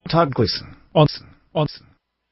Todd Gleason. On.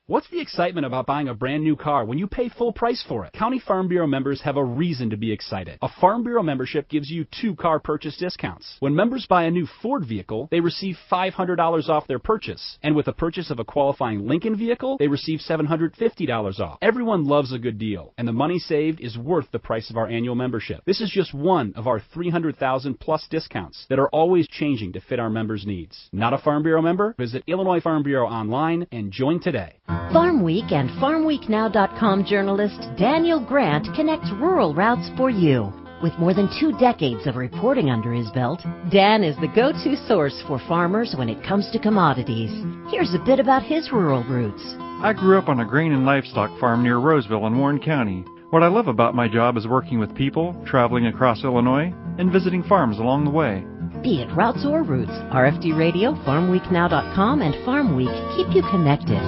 What's the excitement about buying a brand new car when you pay full price for it? County Farm Bureau members have a reason to be excited. A Farm Bureau membership gives you 2 car purchase discounts. When members buy a new Ford vehicle, they receive $500 off their purchase. And with the purchase of a qualifying Lincoln vehicle, they receive $750 off. Everyone loves a good deal, and the money saved is worth the price of our annual membership. This is just one of our 300,000 plus discounts that are always changing to fit our members' needs. Not a Farm Bureau member? Visit Illinois Farm Bureau online and join today. Farm Week and FarmWeekNow.com journalist Daniel Grant connects rural routes for you. With more than 2 decades of reporting under his belt, Dan is the go-to source for farmers when it comes to commodities. Here's a bit about his rural roots. I grew up on a grain and livestock farm near Roseville in Warren County. What I love about my job is working with people, traveling across Illinois, and visiting farms along the way. Be it routes or roots, RFD Radio, FarmWeekNow.com, and Farm Week keep you connected.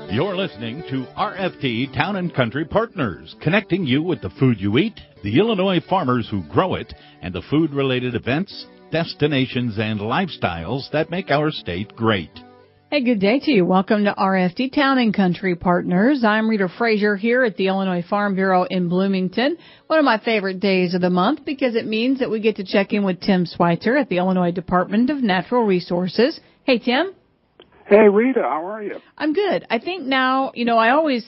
You're listening to RFD Town and Country Partners, connecting you with the food you eat, the Illinois farmers who grow it, and the food-related events, destinations, and lifestyles that make our state great. Hey, good day to you. Welcome to RFD Town and Country Partners. I'm Rita Frazier here at the Illinois Farm Bureau in Bloomington. One of my favorite days of the month because it means that we get to check in with Tim Schweitzer at the Illinois Department of Natural Resources. Hey, Tim. Hey, Rita, how are you? I'm good. I think now, I always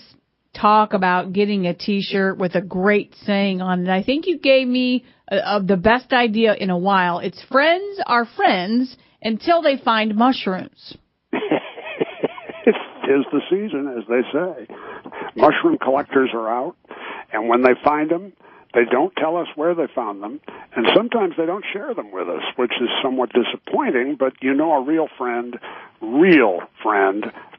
talk about getting a T-shirt with a great saying on it. I think you gave me the best idea in a while. It's friends are friends until they find mushrooms. It is the season, as they say. Mushroom collectors are out, and when they find them, they don't tell us where they found them, and sometimes they don't share them with us, which is somewhat disappointing, but a real friend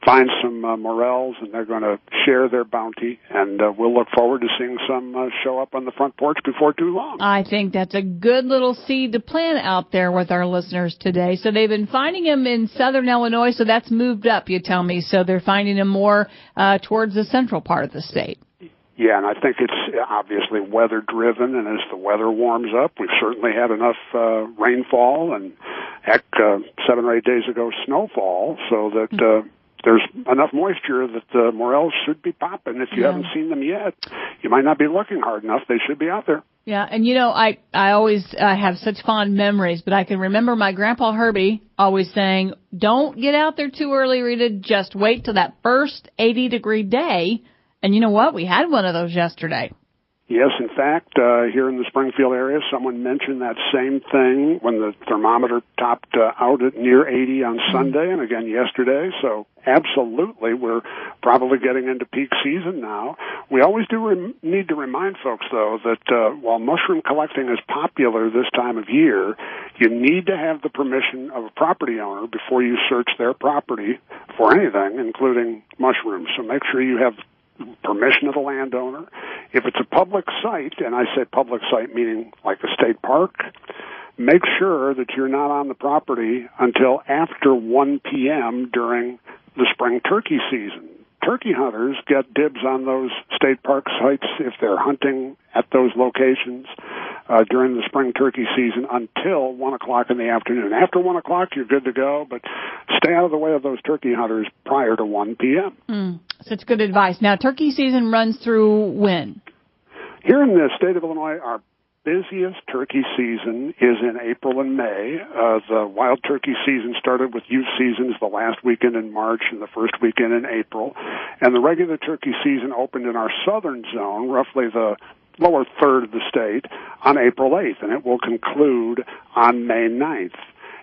finds some morels, and they're going to share their bounty, and we'll look forward to seeing some show up on the front porch before too long. I think that's a good little seed to plant out there with our listeners today. So they've been finding them in southern Illinois, so that's moved up, you tell me, so they're finding them more towards the central part of the state. Yeah, and I think it's obviously weather-driven, and as the weather warms up, we've certainly had enough rainfall and, 7 or 8 days ago, snowfall, so that there's enough moisture that the morels should be popping. If you haven't seen them yet, you might not be looking hard enough. They should be out there. Yeah, and I always have such fond memories, but I can remember my grandpa Herbie always saying, don't get out there too early, Rita, just wait till that first 80-degree day. And you know what? We had one of those yesterday. Yes, in fact, here in the Springfield area, someone mentioned that same thing when the thermometer topped out at near 80 on Sunday and again yesterday. So absolutely, we're probably getting into peak season now. We always do need to remind folks, though, that while mushroom collecting is popular this time of year, you need to have the permission of a property owner before you search their property for anything, including mushrooms. So make sure you have permission of the landowner. If it's a public site, and I say public site meaning like a state park, make sure that you're not on the property until after 1 p.m. during the spring turkey season. Turkey hunters get dibs on those state park sites if they're hunting at those locations during the spring turkey season until 1 o'clock in the afternoon. After 1 o'clock, you're good to go, but stay out of the way of those turkey hunters prior to 1 p.m. Such good advice. Now, turkey season runs through when? Here in the state of Illinois, our busiest turkey season is in April and May. The wild turkey season started with youth seasons the last weekend in March and the first weekend in April. And the regular turkey season opened in our southern zone, roughly the lower third of the state, on April 8th, and it will conclude on May 9th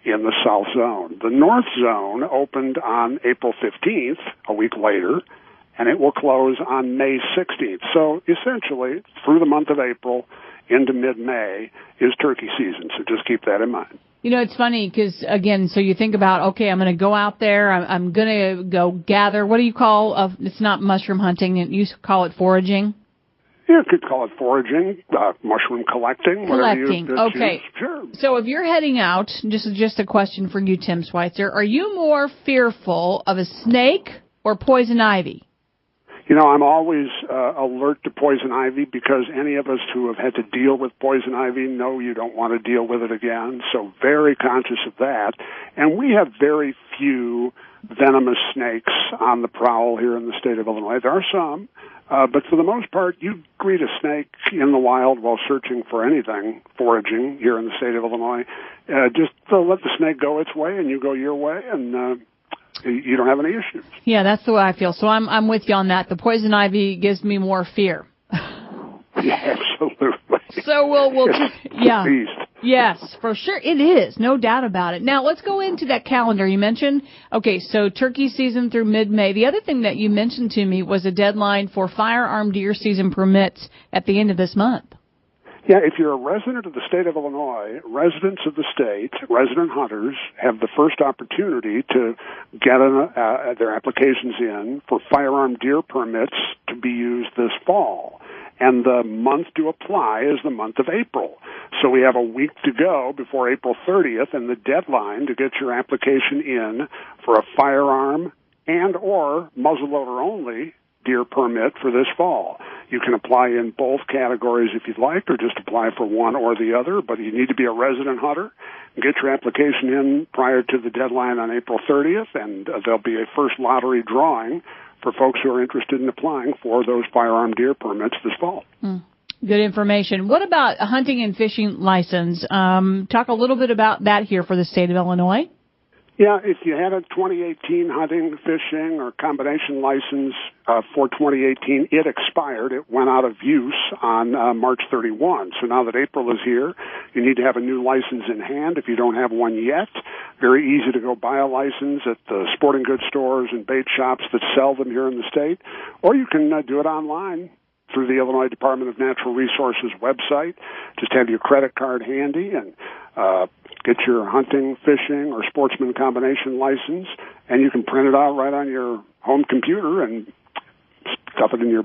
in the south zone. The north zone opened on April 15th, a week later, and it will close on May 16th. So essentially, through the month of April into mid-May is turkey season, so just keep that in mind. It's funny because, again, so you think about, okay, I'm going to go out there, I'm going to go gather. What do you call, it's not mushroom hunting, you call it foraging? You could call it foraging, mushroom collecting. Collecting, okay. Sure. So if you're heading out, just a question for you, Tim Schweitzer, are you more fearful of a snake or poison ivy? I'm always alert to poison ivy because any of us who have had to deal with poison ivy know you don't want to deal with it again. So very conscious of that. And we have very few venomous snakes on the prowl here in the state of Illinois. There are some, but for the most part, you greet a snake in the wild while searching for anything foraging here in the state of Illinois. Just let the snake go its way and you go your way, and you don't have any issues. Yeah, that's the way I feel. So I'm with you on that. The poison ivy gives me more fear. Yeah, absolutely. So we'll yeah. Beast. Yes, for sure. It is. No doubt about it. Now, let's go into that calendar you mentioned. Okay, so turkey season through mid-May. The other thing that you mentioned to me was a deadline for firearm deer season permits at the end of this month. Yeah, if you're a resident of the state of Illinois, residents of the state, resident hunters, have the first opportunity to get their applications in for firearm deer permits to be used this fall. And the month to apply is the month of April. So we have a week to go before April 30th, and the deadline to get your application in for a firearm and or muzzleloader only deer permit for this fall. You can apply in both categories if you'd like, or just apply for one or the other, but you need to be a resident hunter and get your application in prior to the deadline on April 30th, and there'll be a first lottery drawing for folks who are interested in applying for those firearm deer permits this fall. Good information. What about a hunting and fishing license? Talk a little bit about that here for the state of Illinois. Yeah, if you had a 2018 hunting, fishing, or combination license for 2018, it expired. It went out of use on March 31. So now that April is here, you need to have a new license in hand. If you don't have one yet, very easy to go buy a license at the sporting goods stores and bait shops that sell them here in the state, or you can do it online through the Illinois Department of Natural Resources website. Just have your credit card handy and get your hunting, fishing, or sportsman combination license, and you can print it out right on your home computer and stuff it in your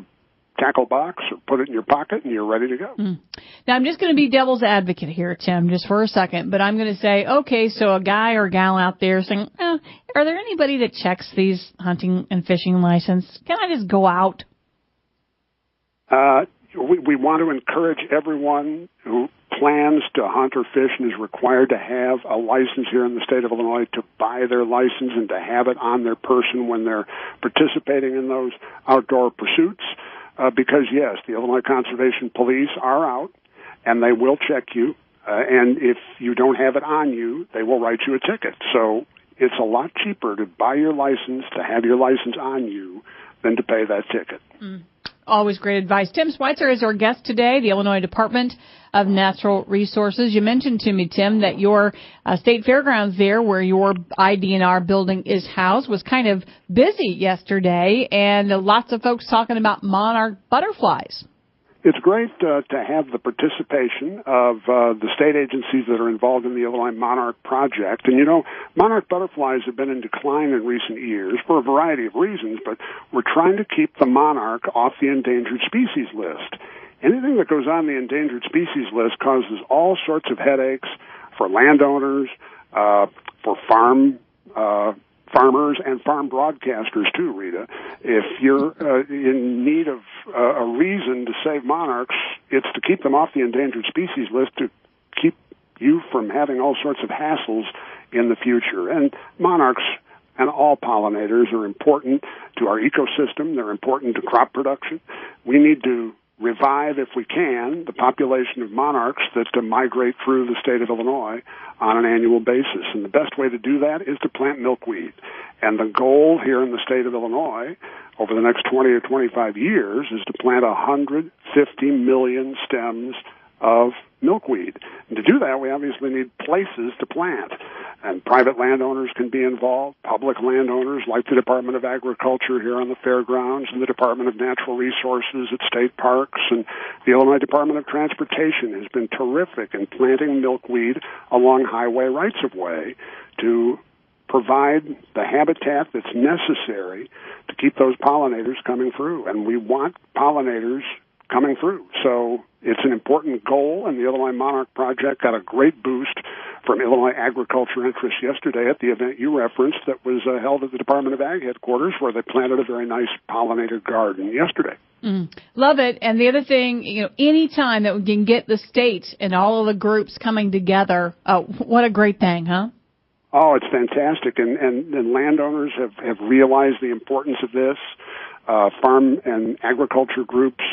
tackle box or put it in your pocket, and you're ready to go. Now, I'm just going to be devil's advocate here, Tim, just for a second, but I'm going to say, okay, so a guy or gal out there saying, are there anybody that checks these hunting and fishing license? Can I just go out? We want to encourage everyone who plans to hunt or fish and is required to have a license here in the state of Illinois to buy their license and to have it on their person when they're participating in those outdoor pursuits. Because, yes, the Illinois Conservation Police are out, and they will check you. And if you don't have it on you, they will write you a ticket. So it's a lot cheaper to buy your license, to have your license on you, than to pay that ticket. Always great advice. Tim Schweitzer is our guest today, the Illinois Department of Natural Resources. You mentioned to me, Tim, that your state fairgrounds there, where your IDNR building is housed, was kind of busy yesterday, and lots of folks talking about monarch butterflies. It's great to have the participation of the state agencies that are involved in the Illinois Monarch Project. And, monarch butterflies have been in decline in recent years for a variety of reasons, but we're trying to keep the monarch off the endangered species list. Anything that goes on the endangered species list causes all sorts of headaches for landowners, for farmers and farm broadcasters too, Rita. If you're in need of a reason to save monarchs, it's to keep them off the endangered species list to keep you from having all sorts of hassles in the future. And monarchs and all pollinators are important to our ecosystem. They're important to crop production. We need to revive, if we can, the population of monarchs that migrate through the state of Illinois on an annual basis. And the best way to do that is to plant milkweed. And the goal here in the state of Illinois over the next 20 or 25 years is to plant 150 million stems of milkweed. And to do that, we obviously need places to plant. And private landowners can be involved, public landowners like the Department of Agriculture here on the fairgrounds and the Department of Natural Resources at state parks, and the Illinois Department of Transportation has been terrific in planting milkweed along highway rights-of-way to provide the habitat that's necessary to keep those pollinators coming through. And we want pollinators coming through. So it's an important goal, and the Illinois Monarch Project got a great boost from Illinois agriculture interests yesterday at the event you referenced that was held at the Department of Ag headquarters, where they planted a very nice pollinator garden yesterday. Love it. And the other thing, any time that we can get the state and all of the groups coming together, what a great thing, huh? Oh, it's fantastic. And landowners have realized the importance of this. Farm and agriculture groups,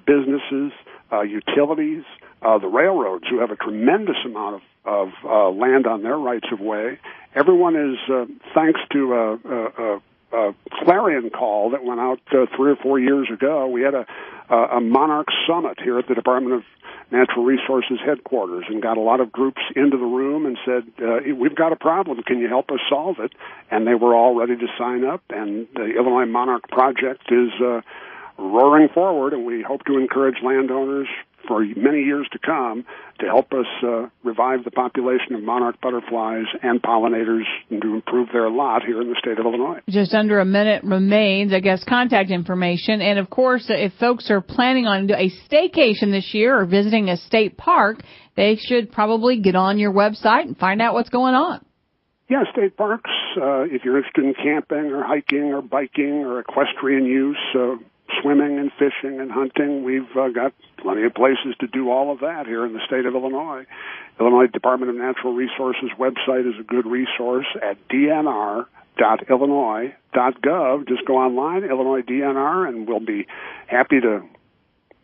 businesses, utilities, the railroads, who have a tremendous amount of land on their rights of way. Everyone is, thanks to a clarion call that went out 3 or 4 years ago. We had a Monarch Summit here at the Department of Natural Resources headquarters, and got a lot of groups into the room and said, we've got a problem. Can you help us solve it? And they were all ready to sign up, and the Illinois Monarch Project is roaring forward, and we hope to encourage landowners for many years to come to help us revive the population of monarch butterflies and pollinators and to improve their lot here in the state of Illinois. Just under a minute remains, I guess, contact information. And, of course, if folks are planning on a staycation this year or visiting a state park, they should probably get on your website and find out what's going on. Yeah, state parks, if you're interested in camping or hiking or biking or equestrian use, swimming and fishing and hunting, we've got plenty of places to do all of that here in the state of Illinois. Illinois Department of Natural Resources website is a good resource at dnr.illinois.gov. Just go online, Illinois DNR, and we'll be happy to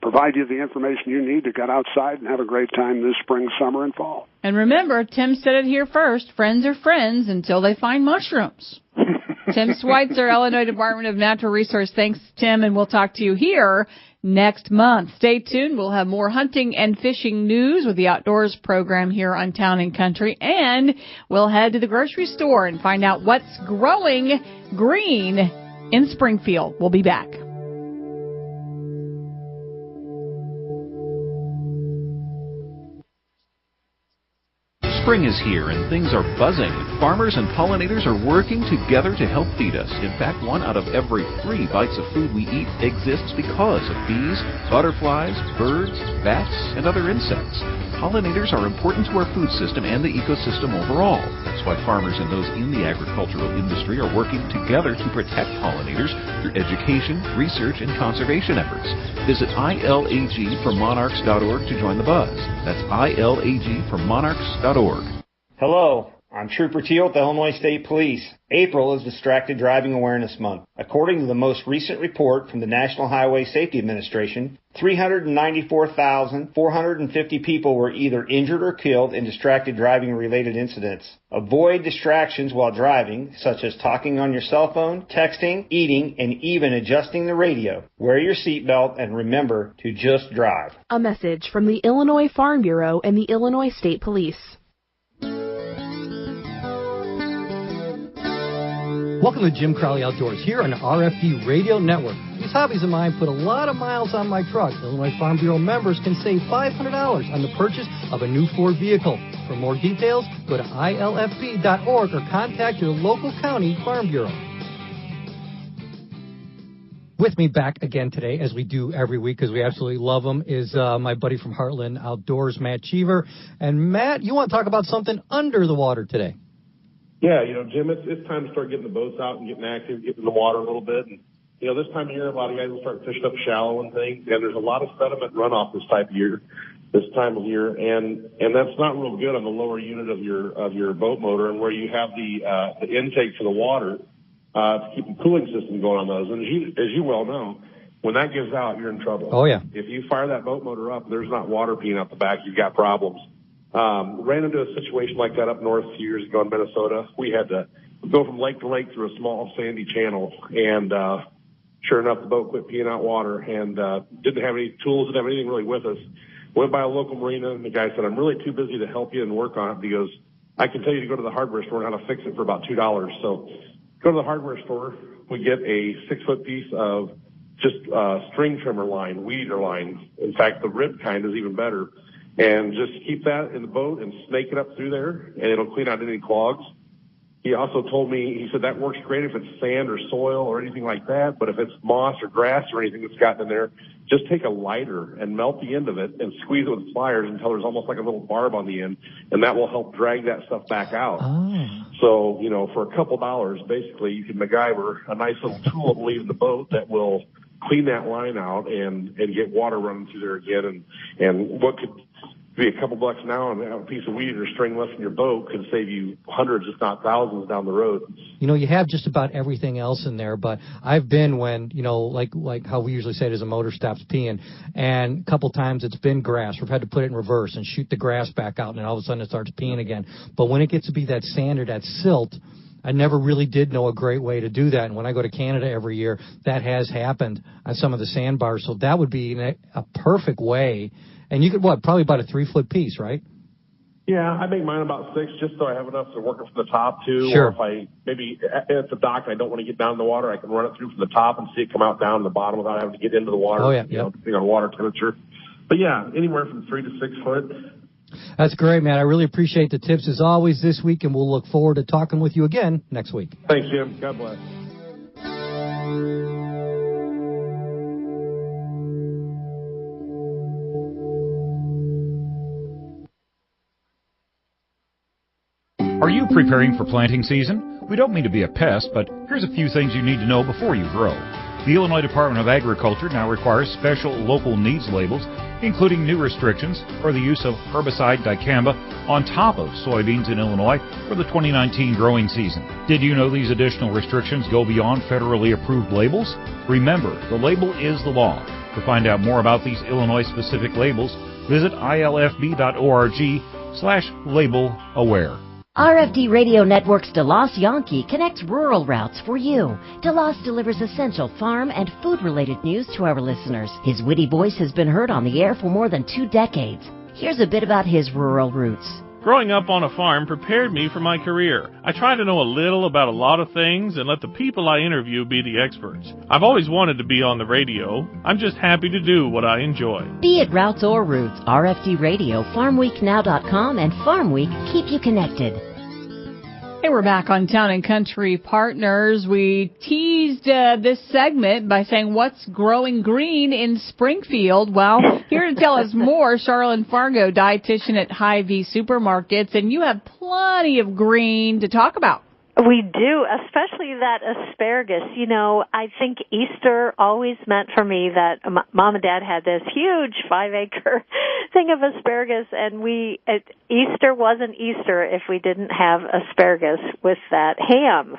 provide you the information you need to get outside and have a great time this spring, summer, and fall. And remember, Tim said it here first, friends are friends until they find mushrooms. Tim Schweitzer, Illinois Department of Natural Resources. Thanks, Tim, and we'll talk to you here next month. Stay tuned. We'll have more hunting and fishing news with the Outdoors program here on Town and Country, and we'll head to the grocery store and find out what's growing green in Springfield. We'll be back. Spring is here and things are buzzing. Farmers and pollinators are working together to help feed us. In fact, 1 out of every 3 bites of food we eat exists because of bees, butterflies, birds, bats, and other insects. Pollinators are important to our food system and the ecosystem overall. That's why farmers and those in the agricultural industry are working together to protect pollinators through education, research, and conservation efforts. Visit ilagformonarchs.org to join the buzz. That's ilagformonarchs.org. Hello, I'm Trooper Teal with the Illinois State Police. April is Distracted Driving Awareness Month. According to the most recent report from the National Highway Safety Administration, 394,450 people were either injured or killed in distracted driving-related incidents. Avoid distractions while driving, such as talking on your cell phone, texting, eating, and even adjusting the radio. Wear your seatbelt and remember to just drive. A message from the Illinois Farm Bureau and the Illinois State Police. Welcome to Jim Crowley Outdoors here on the RFD Radio Network. These hobbies of mine put a lot of miles on my truck. Illinois Farm Bureau members can save $500 on the purchase of a new Ford vehicle. For more details, go to ilfb.org or contact your local county farm bureau. With me back again today, as we do every week because we absolutely love them, is my buddy from Heartland Outdoors, Matt Cheever. And Matt, you want to talk about something under the water today? Yeah, Jim, it's time to start getting the boats out and getting active, getting in the water a little bit. And, this time of year, a lot of guys will start fishing up shallow and things. And there's a lot of sediment runoff this time of year. And that's not real good on the lower unit of your boat motor and where you have the intake for the water to keep the cooling system going on those. And as you well know, when that gives out, you're in trouble. Oh, yeah. If you fire that boat motor up, there's not water peeing out the back. You've got problems. Ran into a situation like that up north a few years ago in Minnesota. We had to go from lake to lake through a small sandy channel, and sure enough, the boat quit peeing out water and didn't have any tools, didn't have anything really with us. Went by a local marina, and the guy said, I'm really too busy to help you and work on it. He goes, I can tell you to go to the hardware store and how to fix it for about $2. So go to the hardware store. We get a 6-foot piece of just string trimmer line, weed eater line. In fact, the rib kind is even better. And just keep that in the boat and snake it up through there, and it'll clean out any clogs. He also told me, he said that works great if it's sand or soil or anything like that, but if it's moss or grass or anything that's gotten in there, just take a lighter and melt the end of it and squeeze it with pliers until there's almost like a little barb on the end, and that will help drag that stuff back out. Oh. So, you know, for a couple dollars, basically, you can MacGyver a nice little tool to leave in the boat that will clean that line out and get water running through there again. And what could be a couple bucks now and a piece of weed or string left in your boat could save you hundreds, if not thousands, down the road. You know, you have just about everything else in there, but I've been when, you know, like how we usually say it is a motor stops peeing, and a couple times it's been grass. We've had to put it in reverse and shoot the grass back out, and then all of a sudden it starts peeing again. But when it gets to be that sand or that silt, I never really did know a great way to do that. And when I go to Canada every year, that has happened on some of the sandbars. So that would be a perfect way. And you could, probably about a 3-foot piece, right? Yeah, I make mine about 6 just so I have enough to work it from the top, too. Sure. Or if I, maybe at the dock, I don't want to get down in the water, I can run it through from the top and see it come out down the bottom without having to get into the water. Oh, yeah. You know, depending on water temperature. But yeah, anywhere from 3 to 6 foot. That's great, man. I really appreciate the tips as always this week, and we'll look forward to talking with you again next week. Thanks, Jim. God bless. Are you preparing for planting season? We don't mean to be a pest, but here's a few things you need to know before you grow. The Illinois Department of Agriculture now requires special local needs labels, including new restrictions for the use of herbicide dicamba on top of soybeans in Illinois for the 2019 growing season. Did you know these additional restrictions go beyond federally approved labels? Remember, the label is the law. To find out more about these Illinois-specific labels, visit ilfb.org/label-aware. RFD Radio Network's DeLoss Yankee connects rural routes for you. DeLoss delivers essential farm and food-related news to our listeners. His witty voice has been heard on the air for more than 2 decades. Here's a bit about his rural roots. Growing up on a farm prepared me for my career. I try to know a little about a lot of things and let the people I interview be the experts. I've always wanted to be on the radio. I'm just happy to do what I enjoy. Be it routes or roots, RFD Radio, FarmWeekNow.com, and Farm Week keep you connected. Hey, we're back on Town and Country Partners. We teased this segment by saying what's growing green in Springfield. Well, here to tell us more, Charlene Fargo, dietitian at Hy-Vee Supermarkets, and you have plenty of green to talk about. We do, especially that asparagus. You know, I think Easter always meant for me that Mom and Dad had this huge 5-acre thing of asparagus, and Easter wasn't Easter if we didn't have asparagus with that ham.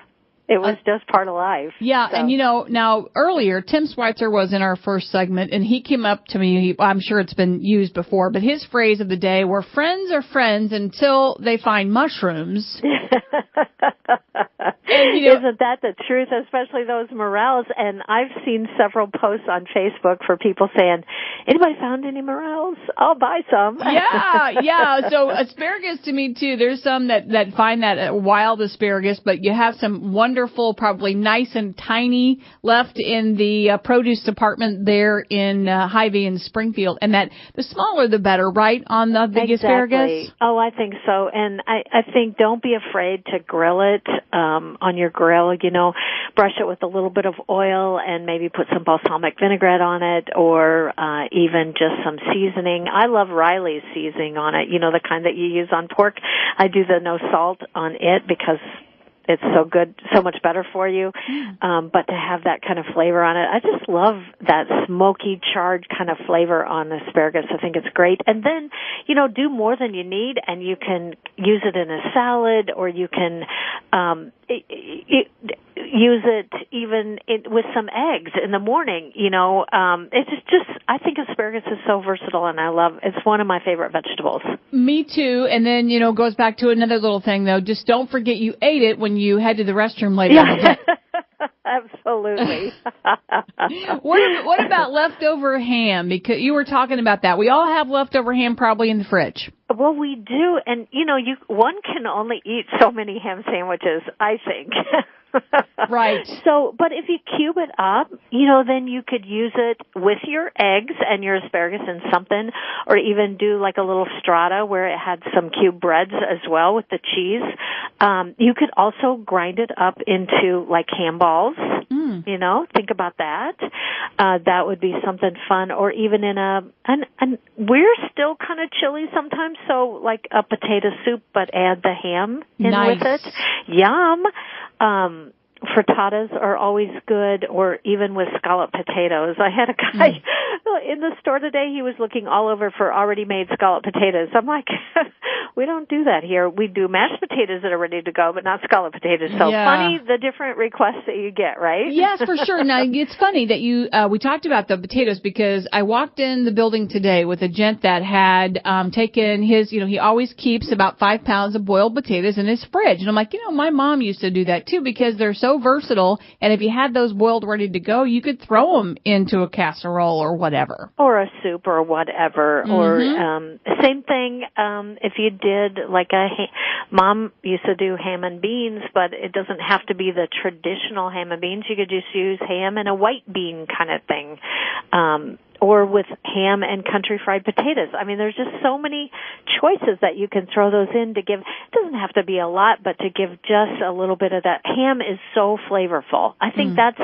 It was just part of life. Yeah, so. And you know, now earlier, Tim Schweitzer was in our first segment, and he came up to me, I'm sure it's been used before, but his phrase of the day were friends are friends until they find mushrooms. And, you know, isn't that the truth, especially those morels? And I've seen several posts on Facebook for people saying, anybody found any morels? I'll buy some. Yeah. So asparagus to me, too, there's some that find that wild asparagus, but you have some wonderful, probably nice and tiny left in the produce department there in Hy-Vee in Springfield. And that the smaller the better, right, on the big asparagus? Oh, I think so. And I think don't be afraid to grill it on your grill. You know, brush it with a little bit of oil and maybe put some balsamic vinaigrette on it, or even just some seasoning. I love Riley's seasoning on it, you know, the kind that you use on pork. I do the no salt on it because it's so good, so much better for you. But to have that kind of flavor on it, I just love that smoky, charred kind of flavor on asparagus. I think it's great. And then, you know, do more than you need, and you can use it in a salad, or you can use it even with some eggs in the morning. You know, it's just I think asparagus is so versatile, and it's one of my favorite vegetables. Me too. And then, you know, goes back to another little thing though. Just don't forget you ate it when you head to the restroom later. Yeah. Absolutely. What about leftover ham? Because you were talking about that. We all have leftover ham probably in the fridge. Well, we do. And, you know, one can only eat so many ham sandwiches, I think. Right. So, but if you cube it up, you know, then you could use it with your eggs and your asparagus in something, or even do like a little strata where it had some cube breads as well with the cheese. You could also grind it up into like ham balls. You know, think about that. That would be something fun. Or even in we're still kind of chilly sometimes, so like a potato soup, but add the ham in with it. Yum. Frittatas are always good, or even with scalloped potatoes. I had a guy in the store today, he was looking all over for already made scalloped potatoes. I'm like, we don't do that here. We do mashed potatoes that are ready to go, but not scalloped potatoes. So funny the different requests that you get, right? Yes, for sure. Now, it's funny that we talked about the potatoes, because I walked in the building today with a gent that had taken his, he always keeps about 5 pounds of boiled potatoes in his fridge. And I'm like, my mom used to do that too, because they're so versatile, and if you had those boiled ready to go, you could throw them into a casserole or whatever, or a soup or whatever. Or same thing if you did like mom used to do ham and beans, but it doesn't have to be the traditional ham and beans. You could just use ham and a white bean kind of thing, or with ham and country fried potatoes. I mean, there's just so many choices that you can throw those in to give. It doesn't have to be a lot, but to give just a little bit of that. Ham is so flavorful. I think that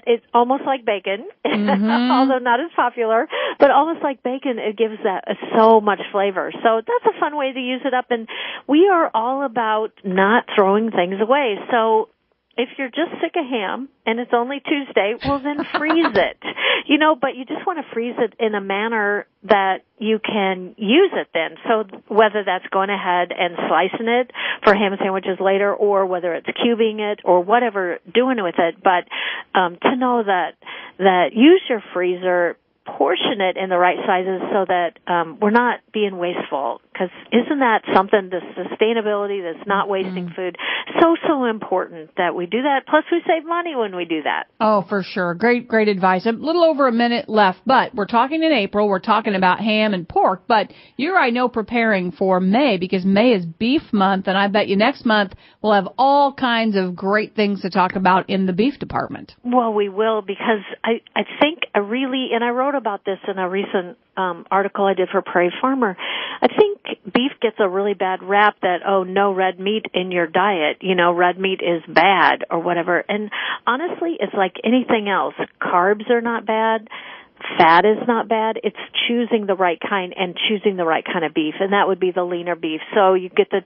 it's almost like bacon, although not as popular, but almost like bacon. It gives that so much flavor. So that's a fun way to use it up. And we are all about not throwing things away. So if you're just sick of ham and it's only Tuesday, well, then freeze it. But you just want to freeze it in a manner that you can use it then. So whether that's going ahead and slicing it for ham sandwiches later, or whether it's cubing it or whatever, doing with it. But to know that use your freezer, portion it in the right sizes so that we're not being wasteful. Because isn't that something, the sustainability, that's not wasting food, so important that we do that. Plus we save money when we do that. Oh, for sure. Great advice. A little over a minute left, but we're talking in April. We're talking about ham and pork, but you're, I know, preparing for May, because May is beef month, and I bet you next month we'll have all kinds of great things to talk about in the beef department. Well, we will, because I think and I wrote about this in a recent article I did for Prairie Farmer. I think beef gets a really bad rap that, no red meat in your diet. Red meat is bad or whatever. And honestly, it's like anything else. Carbs are not bad. Fat is not bad. It's choosing the right kind and choosing the right kind of beef, and that would be the leaner beef. So you get the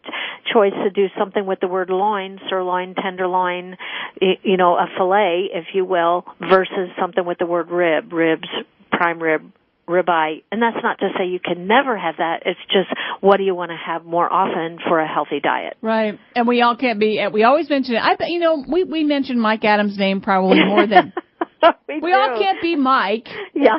choice to do something with the word loin, sirloin, tenderloin, a fillet, if you will, versus something with the word ribs, prime rib, ribeye. And that's not to say you can never have that. It's just, what do you want to have more often for a healthy diet? Right. And we all can't be, we always mention it. I bet, we mentioned Mike Adams' name probably more than we all can't be Mike. Yeah.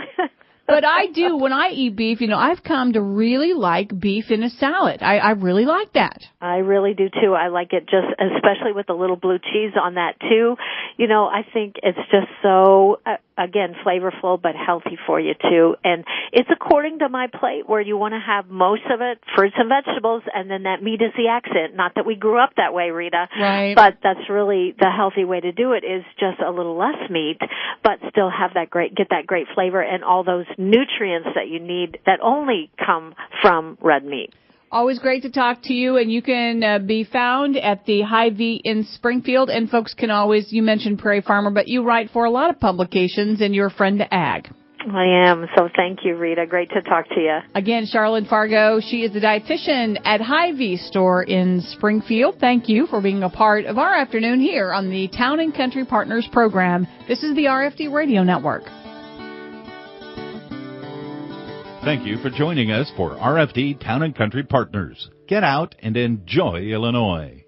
But I do. When I eat beef, I've come to really like beef in a salad. I really like that. I really do too. I like it just, especially with the little blue cheese on that too. I think it's just so, again, flavorful, but healthy for you too. And it's according to my plate, where you want to have most of it, fruits and vegetables, and then that meat is the accent. Not that we grew up that way, Rita. Right. But that's really the healthy way to do it, is just a little less meat, but still have get that great flavor and all those nutrients that you need that only come from red meat. Always great to talk to you, and you can be found at the Hy-Vee in Springfield, and folks can always, you mentioned Prairie Farmer, but you write for a lot of publications, and you're a friend to Ag. I am, so thank you, Rita. Great to talk to you. Again, Charlotte Fargo, she is the dietitian at Hy-Vee store in Springfield. Thank you for being a part of our afternoon here on the Town and Country Partners program. This is the RFD Radio Network. Thank you for joining us for RFD Town and Country Partners. Get out and enjoy Illinois.